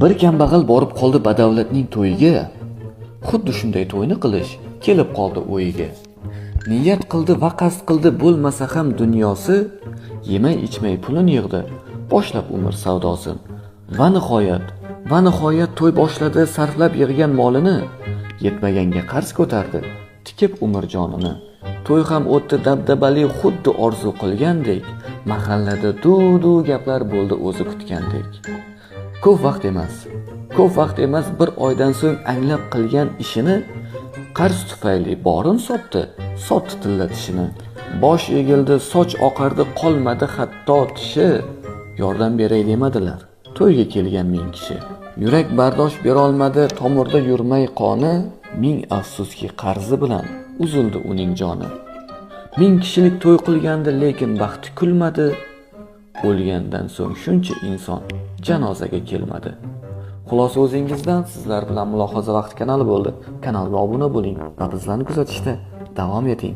Bir kambag'al borib qoldi badavlatning to'yiga. Xuddi shunday to'yni qilish kelib qoldi o'yiga. Niyat qildi va qasd qildi bo'lmasa ham dunyosi, yemay ichmay pulini yig'di, boshlab umr savdosin. Va nihoyat to'y boshladi sarflab yig'gan molini, yetmaganga qarz ko'tardi, tikib umr jonini. To'y ham o'tdi dabdabali xuddi orzu qilgandek, mahallada duv gaplar bo'ldi o'zi kutgandek. Ko'p vaqt emas bir oydan so'ng anglab qilgan ishini, qarz tufayli borin sotdi tilla tishini. Bosh egildi, soch oqardi, qolmadi hatto tishi. Yordam beray demadilar, to'yga kelgan 1000 kishi. Yurak bardosh berolmadi, tomirda yurmay qoni, ming afsuski qarzi bilan uzildi uning joni. 1000 kishilik to'y qilgandi, lekin baxti kulmadi. O'lgandan so'ng shuncha inson janozaga kelmadi. Xulosa o'zingizdan. Sizlar bilan Mulohaza vaqti kanali bo'ldi. Kanalga obuna bo'ling va bizlarni kuzatishda davom eting.